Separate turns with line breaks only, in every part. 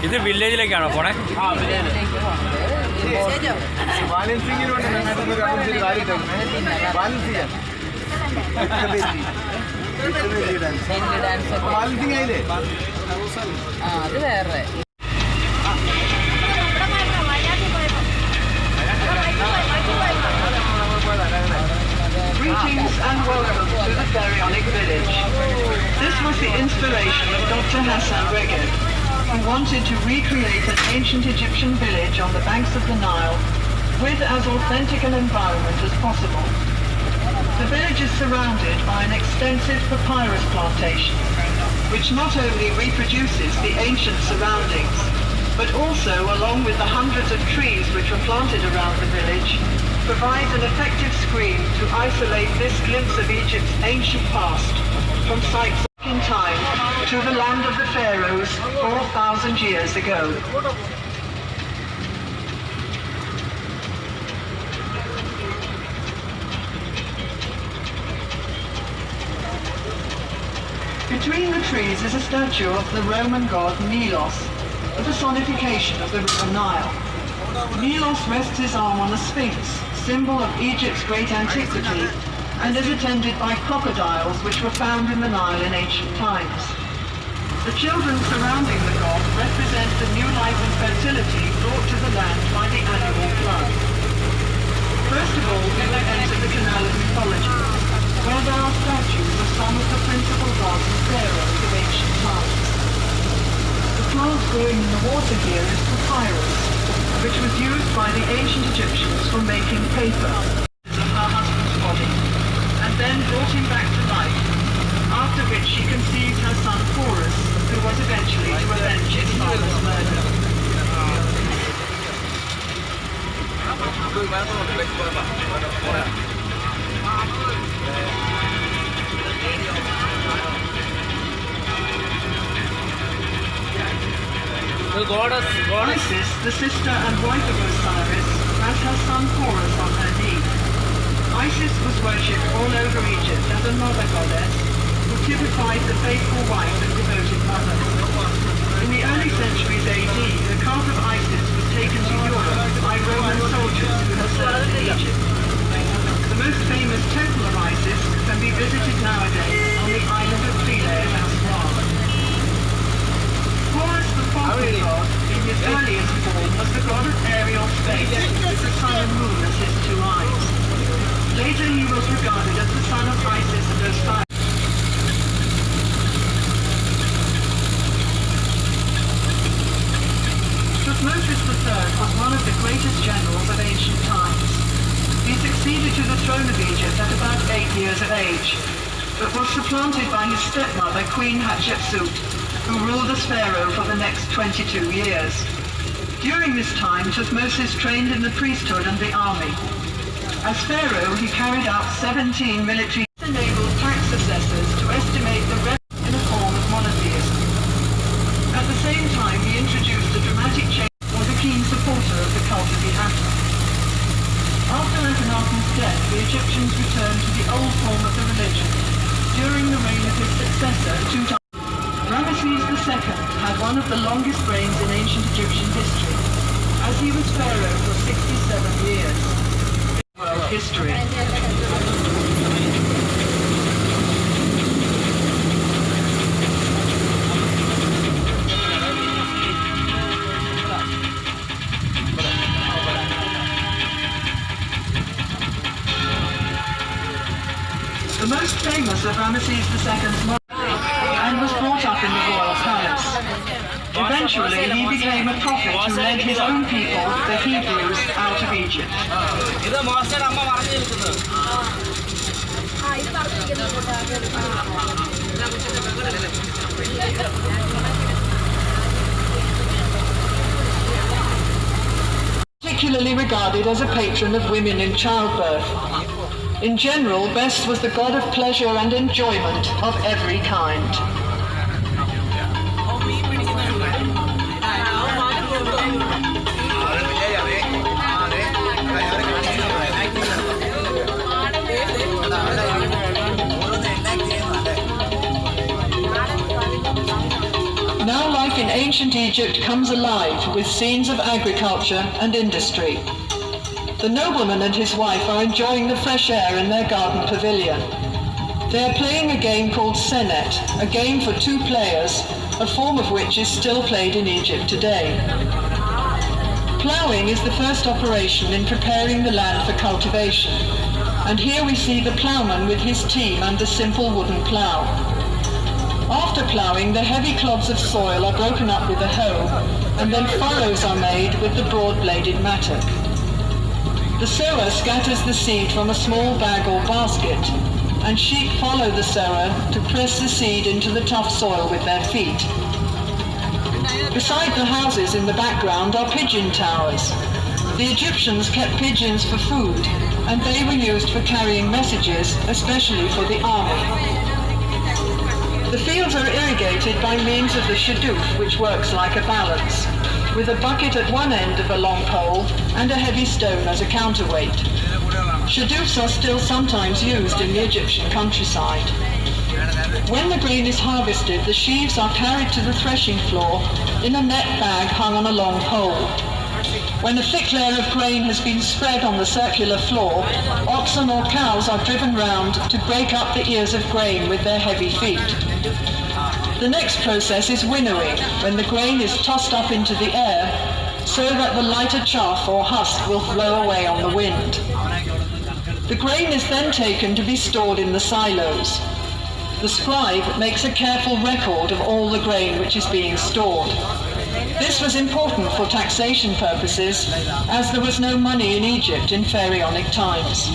ഇത് വില്ലേജിലേക്കാണോ പോണേ?
അത് വേറെ.
Greetings and welcome to the Pharaonic village. This was the inspiration of Dr. Hassan Reged, who wanted to recreate an ancient Egyptian village on the banks of the Nile with as authentic an environment as possible. The village is surrounded by an extensive papyrus plantation, which not only reproduces the ancient surroundings, but also, along with the hundreds of trees which were planted around the village, provides an effective screen to isolate this glimpse of Egypt's ancient past from sites in time to the land of the pharaohs 4,000 years ago. Between the trees is a statue of the Roman god Milos, a personification of the river Nile. Milos rests his arm on a sphinx, symbol of Egypt's great antiquity, and is attended by crocodiles which were found in the Nile in ancient times. The children surrounding the god represent the new life and fertility brought to the land by the annual flood. First of all, we will enter the canal of mythology, where there are statues of some of the principal gods and pharaohs of ancient times. The plant growing in the water here is papyrus, which was used by the ancient Egyptians for making paper of her husband's body, and then brought him back to life, after which she conceived her son Horus, who was eventually to avenge his father's murder. Isis, the sister and wife of Osiris, has her son Horus on her knee. Isis was worshipped all over Egypt as a mother goddess who typified the faithful wife and devoted mother. In the early centuries AD, the cult of Isis was taken to Europe by Roman soldiers who had served in Egypt. The most famous temple of Isis can be visited nowadays on the island of Philae in Aswan. Horus, the falcon god, in his earliest form, was the god of aerial space, with the sun and moon as his two eyes. Later he was regarded as the son of Isis and Osiris. Thutmose III was one of the greatest generals of ancient times. He succeeded to the throne of Egypt at about 8 years of age, but was supplanted by his stepmother, Queen Hatshepsut, who ruled as pharaoh for the next 22 years. During this time, Thutmose trained in the priesthood and the army. As pharaoh, he carried out 17 military enabled tax assessors to estimate the revenue in a form of monotheism. At the same time, he introduced a dramatic change and was a keen supporter of the cult of the Atum. After Akhenaten's death, the Egyptians returned to the old form of the religion during the reign of his successor, Tutankhamun. Ramesses II had one of the longest reigns in ancient Egyptian history, as he was pharaoh for 67 years. World history. The most famous of Ramesses II's monarchy, and was brought up in the royal palace. Eventually, he became a prophet who led his own people, the Hebrews, out of Egypt. Particularly regarded as a patron of women in childbirth. In general, Bes was the god of pleasure and enjoyment of every kind. life in ancient Egypt comes alive with scenes of agriculture and industry. The nobleman and his wife are enjoying the fresh air in their garden pavilion. They are playing a game called senet, a game for 2 players, a form of which is still played in Egypt today. Ploughing is the first operation in preparing the land for cultivation, and here we see the ploughman with his team and the simple wooden plough. After ploughing, the heavy clods of soil are broken up with a hoe, and then furrows are made with the broad-bladed mattock. The sower scatters the seed from a small bag or basket, and sheep follow the sower to press the seed into the tough soil with their feet. Beside the houses in the background are pigeon towers. The Egyptians kept pigeons for food, and they were used for carrying messages, especially for the army. The fields are irrigated by means of the shadoof, which works like a balance, with a bucket at one end of a long pole and a heavy stone as a counterweight. Shadoofs are still sometimes used in the Egyptian countryside. When the grain is harvested, the sheaves are carried to the threshing floor in a net bag hung on a long pole. When a thick layer of grain has been spread on the circular floor, oxen or cows are driven round to break up the ears of grain with their heavy feet. The next process is winnowing, when the grain is tossed up into the air so that the lighter chaff or husk will blow away on the wind. The grain is then taken to be stored in the silos. The scribe makes a careful record of all the grain which is being stored. This was important for taxation purposes, as there was no money in Egypt in pharaonic times.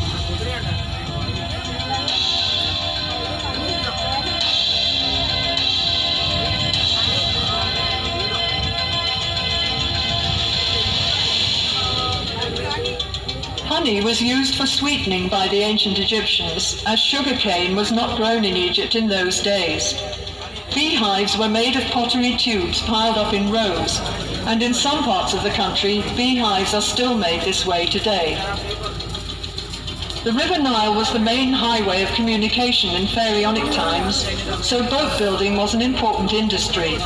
Honey was used for sweetening by the ancient Egyptians, as sugarcane was not grown in Egypt in those days. Beehives were made of pottery tubes piled up in rows, and in some parts of the country, beehives are still made this way today. The River Nile was the main highway of communication in pharaonic times, so boat building was an important industry.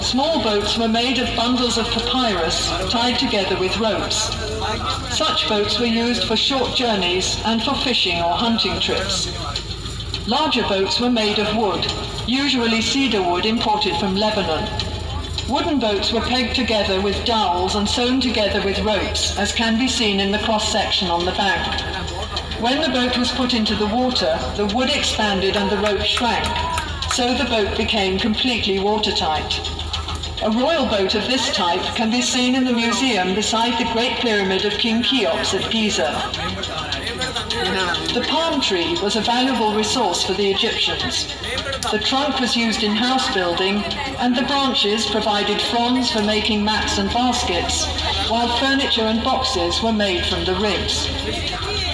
Small boats were made of bundles of papyrus tied together with ropes. Such boats were used for short journeys and for fishing or hunting trips. Larger boats were made of wood, usually cedar wood imported from Lebanon. Wooden boats were pegged together with dowels and sewn together with ropes, as can be seen in the cross-section on the bank. When the boat was put into the water, the wood expanded and the rope shrank, so the boat became completely watertight. A royal boat of this type can be seen in the museum beside the Great Pyramid of King Cheops at Giza. The palm tree was a valuable resource for the Egyptians. The trunk was used in house building, and the branches provided fronds for making mats and baskets, while furniture and boxes were made from the ribs.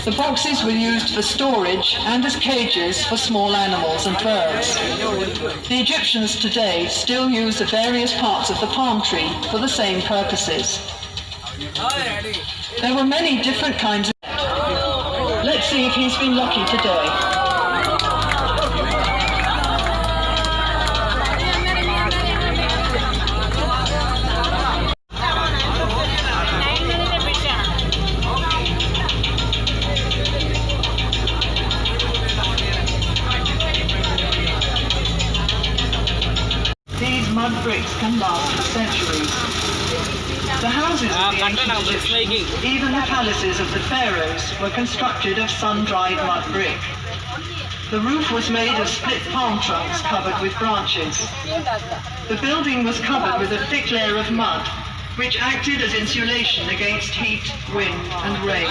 The boxes were used for storage and as cages for small animals and birds. The Egyptians today still use the various parts of the palm tree for the same purposes. There were many different kinds of... Let's see if he's been lucky today. Mud bricks can last for centuries. The houses of the ancient Egyptians, even the palaces of the pharaohs, were constructed of sun-dried mud brick. The roof was made of split palm trunks covered with branches. The building was covered with a thick layer of mud, which acted as insulation against heat, wind, and rain.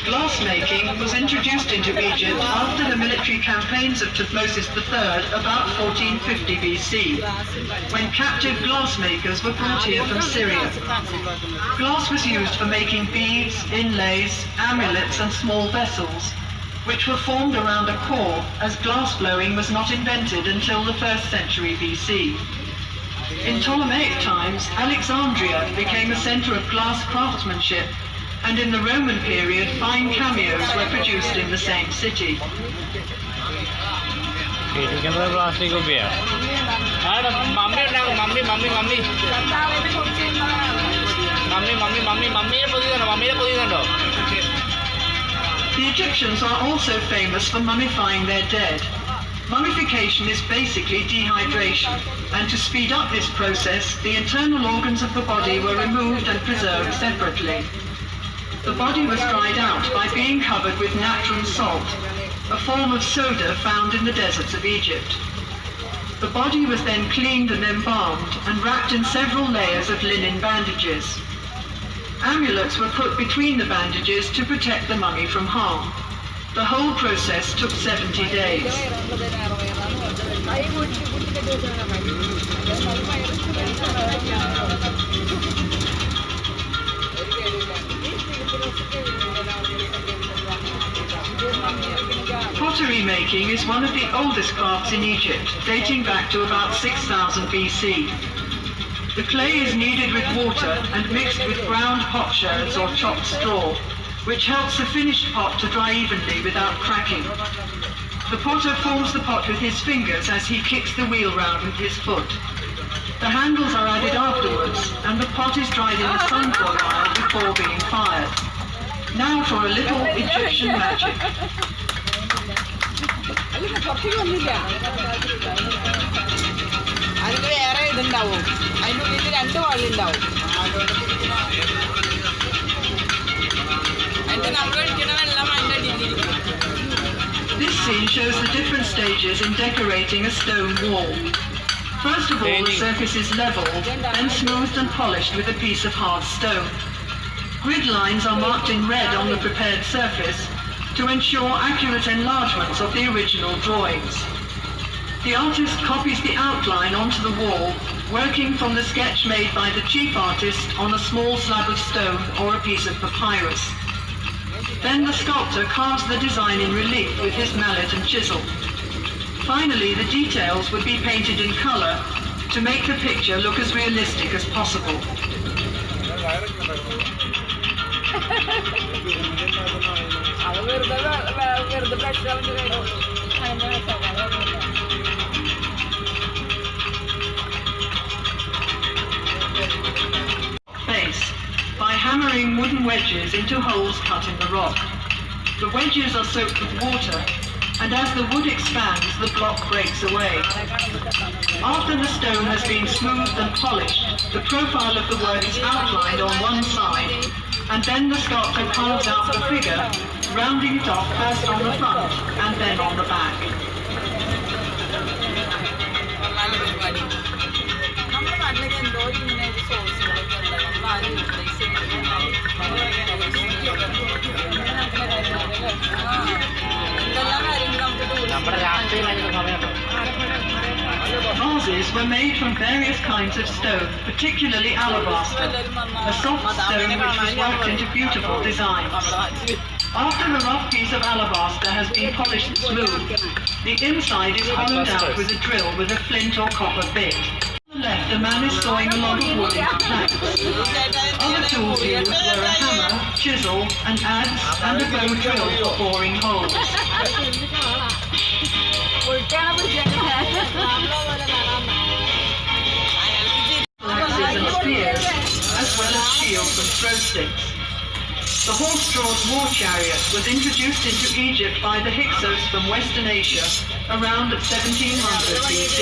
Glass making was introduced into Egypt after the military campaigns of Thutmose III about 1450 BC, when captive glass makers were brought here from Syria. Glass was used for making beads, inlays, amulets, and small vessels, which were formed around a core, as glass blowing was not invented until the 1st century BC. In Ptolemaic times, Alexandria became a center of glass craftsmanship, and in the Roman period, fine cameos were produced in the same city.
Plastic കുപ്പിയാണ് mummy ഉണ്ടാകും mummy mummy mummy mummy mummy mummy മമ്മിയെ പൊതിയുന്നുണ്ടോ മമ്മിയെ പൊതിയുന്നുണ്ടോ?
The Egyptians are also famous for mummifying their dead. Mummification is basically dehydration, and to speed up this process, the internal organs of the body were removed and preserved separately. The body was dried out by being covered with natron salt, a form of soda found in the deserts of Egypt. The body was then cleaned and embalmed and wrapped in several layers of linen bandages. Amulets were put between the bandages to protect the mummy from harm. The whole process took 70 days. Pottery making is one of the oldest crafts in Egypt, dating back to about 6000 BC. The clay is kneaded with water and mixed with ground potsherds or chopped straw, which helps the finished pot to dry evenly without cracking. The potter forms the pot with his fingers as he kicks the wheel round with his foot. The handles are added afterwards, and the pot is dried in the sun for a while before being fired. Now for a little Egyptian magic.
അതിന് വേറെ ഇതുണ്ടാവും, അതിൻ്റെ ഉള്ളിൽ 2 വാളുണ്ടാവും. അതിൻ്റെ നമ്മൾ ഒഴിക്കുന്ന വെള്ളം അതിൻ്റെ അടിയിലിരിക്കും.
This scene shows the different stages in decorating a stone wall. First of all, the surface is leveled, then smoothed and polished with a piece of hard stone. Grid lines are marked in red on the prepared surface to ensure accurate enlargements of the original drawings. The artist copies the outline onto the wall, working from the sketch made by the chief artist on a small slab of stone or a piece of papyrus. Then the sculptor carves the design in relief with his mallet and chisel. Finally, the details would be painted in color to make the picture look as realistic as possible. Base by hammering wooden wedges into holes cut in the rock. The wedges are soaked with water, and as the wood expands, the block breaks away. After the stone has been smoothed and polished, the profile of the work is outlined on one side, and then the sculptor carves out the figure, rounding it off first on the front and then on the back. Vases were made from various kinds of stone, particularly alabaster, a soft stone which was worked into beautiful designs. After the rough piece of alabaster has been polished smooth, the inside is hollowed out with a drill with a flint or copper bit. On the left, a man is sawing a log of wood into planks. Other tools used were a hammer, chisel, an adze, and a bow drill for boring holes. Axes and spears, as well as shields and throw sticks. The horse-drawn war chariot was introduced into Egypt by the Hyksos from Western Asia around 1700 BC.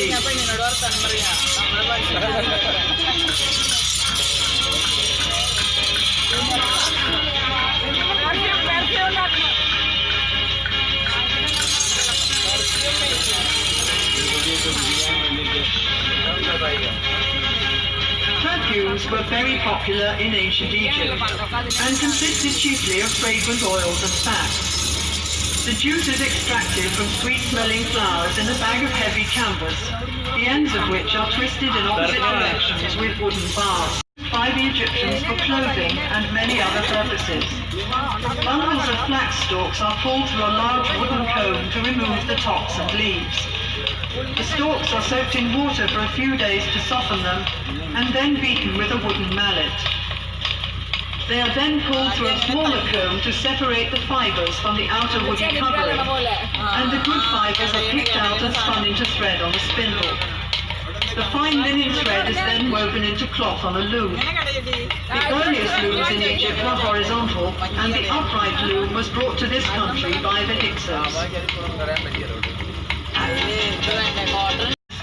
Perfumes were very popular in ancient Egypt and consisted chiefly of fragrant oils and fats. The juice is extracted from sweet-smelling flowers in a bag of heavy canvas, the ends of which are twisted in opposite directions with wooden bars, by the Egyptians for clothing and many other purposes. Bundles of flax stalks are pulled through a large wooden comb to remove the tops and leaves. The stalks are soaked in water for a few days to soften them and then beaten with a wooden mallet. They are then pulled through a smaller comb to separate the fibers from the outer woody covering, and the good fibers are picked out and spun into thread on the spindle. The fine linen thread is then woven into cloth on a loom. The earliest looms in Egypt were horizontal, and the upright loom was brought to this country by the Hyksos.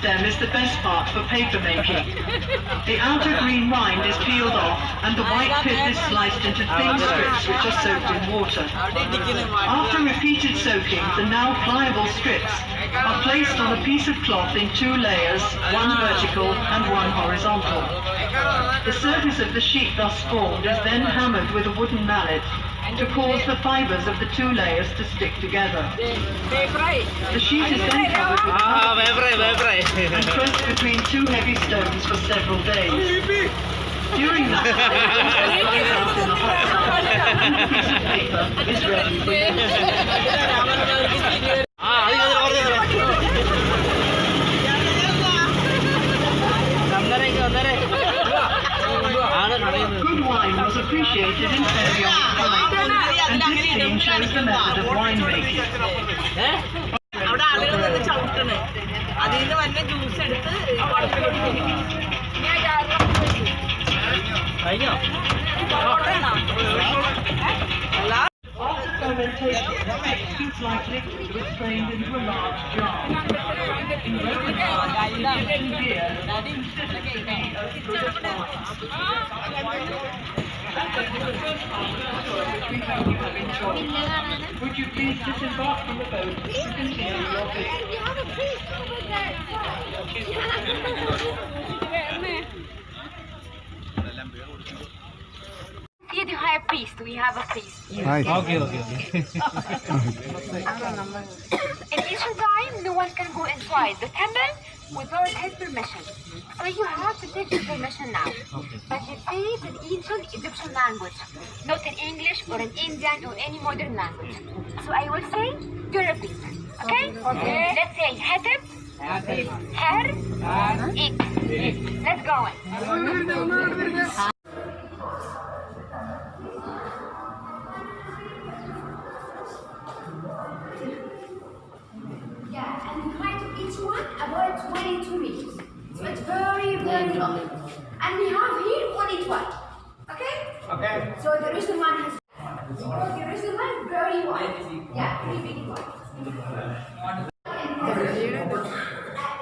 Stem is the best part for paper making. The outer green rind is peeled off and the white pith is sliced into thin strips which are soaked in water. After repeated soaking, the now pliable strips are placed on a piece of cloth in two layers, one vertical and one horizontal. The surface of the sheet thus formed is then hammered with a wooden mallet to cause the fibers of the two layers to stick together. The sheet is then covered with and pressed between two heavy stones for several days. During that time, it also dries out in a hot sun, and the piece of paper is ready for Good wine was appreciated in Pharaonic times, and this scene shows the method of winemaking.
അവിടെ ആളുകൾ നിന്ന് ചവിട്ടണ് അതിൽ നിന്ന് വന്ന juice എടുത്ത്
Fermentation seems like liquid was strained into a large jar. In Roman times, beer was considered to be a good wine. We hope you have enjoyed. Would you please disembark from the boat to continue your visit?
Here you have a priest. We have a priest.
Okay.
In ancient time, no one can go inside the temple without his permission. So you have to take his permission now. But you say it in ancient Egyptian language, not in English or in Indian or any modern language. So I will say, you repeat. Okay? Let's say Hatib, Her, Eat. Let's go on.
Yeah, and the height of each one about 22 meters. So it's very, very long. And we have here only 12. Okay? Okay. So the original one has. So the original one is very wide. Yeah, very big and wide.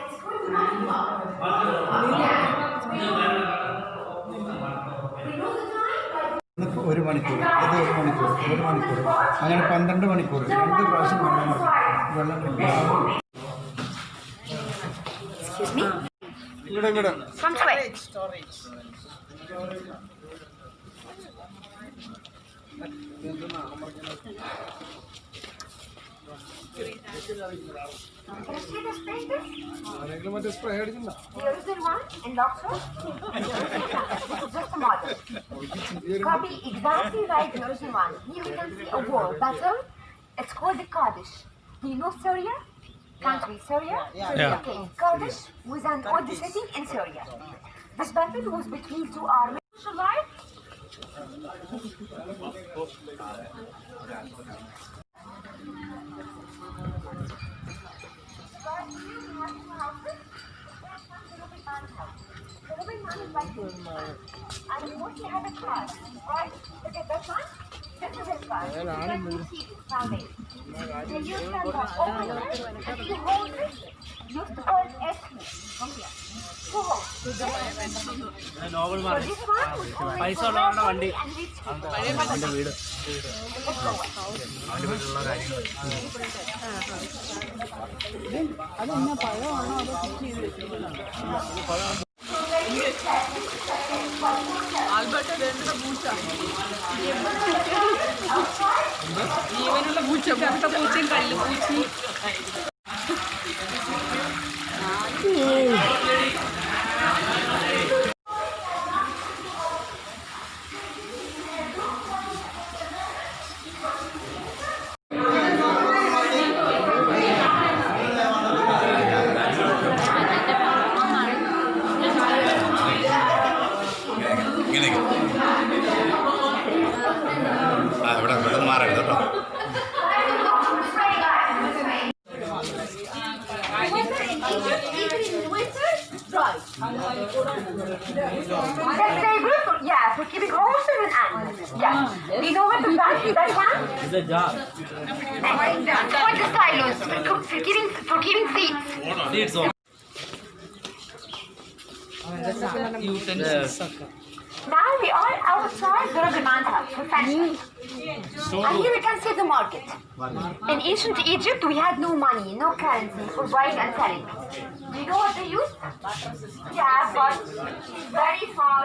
It's called the mountain walk. Yeah. We know the time by
ഒരു മണിക്കൂർ അത് ഒരു മണിക്കൂർ അങ്ങനെ 12 മണിക്കൂർ 2 പ്രാവശ്യം വെള്ളം ഇങ്ങോട്ട്
Come to it.
മറ്റേ സ്പ്രേ അടിക്കണ്ട
The original one in Luxor. Just a model. Copy exactly like the original one. Here we can see a wall battle. It's called the Kaddish. Do you know Syria? Country Syria?
Yeah.
Okay, Kaddish was an old city in Syria. This battle was between two armies. Survived. And we mostly have a car, right? Look at that one. This is his car. You can see it foundation. Then you can open it. If you hold it, you hold it from here. Two holes. So this one
പൈസ ഉള്ളവരുടെ വണ്ടി
and reach.
Albert വേണ്ട പൂച്ച ജീവനുള്ള പൂച്ച പൂച്ചയും കല്ല് പൂച്ചയും
That's very good for, yeah, for keeping horses and animals. Yeah. Do you know what the that one?
It's a jar.
For the silos, for keeping seeds.
Seeds on.
Now we are outside Durgamanta for fashion. And here we can see the market. In ancient Egypt, we had no money, no currency for buying and selling. Do you know what they used? Yeah, but very small.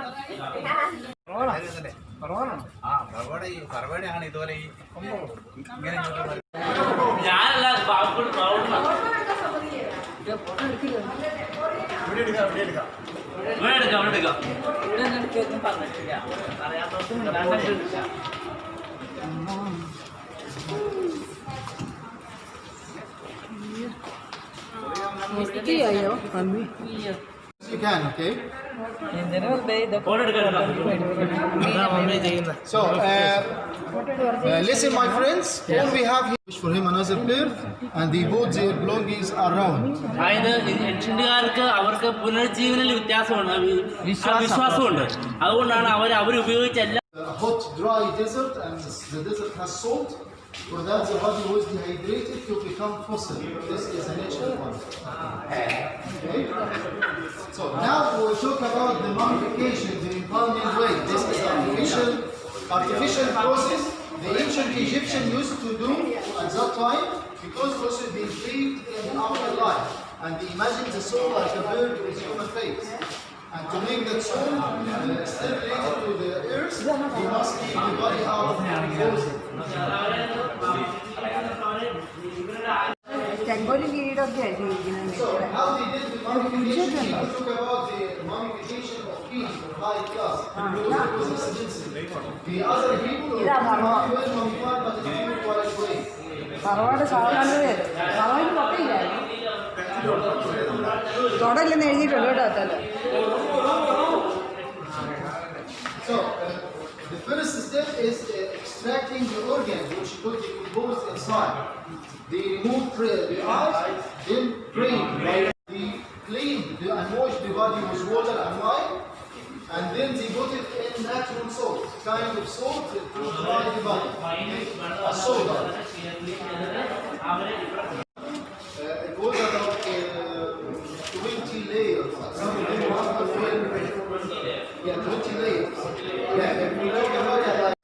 ഞാനല്ല Babul
You can, okay? So, listen, my friends. All we have here is for him another pair, and they both their belongings are round.
അതായത് ഏൻഷ്യന്റുകാർക്ക് അവർക്ക് പുനർജീവനിൽ വ്യത്യാസമുണ്ട്, വിശ്വാസമുണ്ട്. അതുകൊണ്ടാണ് അവർ ഉപയോഗിച്ച എല്ലാ
Hot, dry desert, and the desert has salt. For that, the body was dehydrated to become fossil. This is a natural one. Okay? So now we'll talk about the mummification the embalming way. This is artificial process the ancient Egyptians used to do at that time because also they believed in afterlife and they imagined the soul like a bird with human face. And to make that soul still related to the earth, they must keep the body out frozen. So how they did the mummification? We talk about the mummification of kings of high class. Because it was expensive. The other people were mummified but in a very quiet way. So the first step is extracting the organ which could be composed inside. They remove the eyes, then drain. They clean and wash the body with water and wine, and then they put it in natural salt, kind of salt to dry the body, a soda. It was about 20 layers. Some of them were 20 layers. Yeah, if we look about it like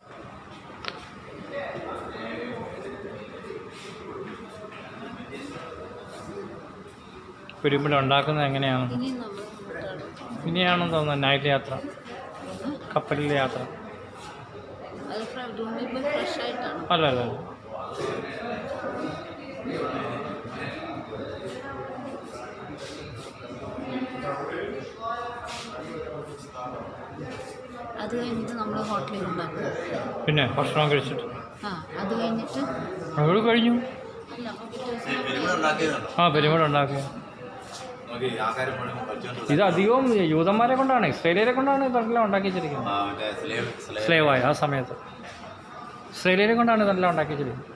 pyramid ഉണ്ടാക്കുന്നത് എങ്ങനെയാണ്? ഇനിയാണെന്ന് തോന്നുന്നു night യാത്ര, കപ്പലിലെ യാത്ര. അല്ല അല്ല
അത് കഴിഞ്ഞിട്ട് നമ്മൾ ഹോട്ടലിൽ ഉണ്ടാക്കും.
പിന്നെ ഭക്ഷണം കഴിച്ചിട്ട്
അത് കഴിഞ്ഞിട്ട്
അവിടെ കഴിഞ്ഞു.
അല്ല അപ്പോൾ പിറ്റേ ദിവസം
പിരമിഡ് ഉണ്ടാക്കുക. ഇത് അധികവും യൂതന്മാരെ കൊണ്ടാണ്, ഇസ്രേലിയരെ കൊണ്ടാണ് ഇതെല്ലാം ഉണ്ടാക്കി വെച്ചിരിക്കുന്നത്. സ്ലേവായ ആ സമയത്ത് ഇസ്രേലിയരെ കൊണ്ടാണ് ഇതെല്ലാം ഉണ്ടാക്കി വെച്ചിരിക്കുന്നത്.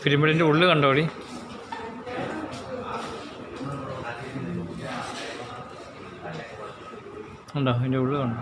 പിരമിഡിൻ്റെ ഉള്ളിൽ കണ്ടോടി, ഉണ്ടോ അതിൻ്റെ ഉള്ളിൽ കണ്ടോ?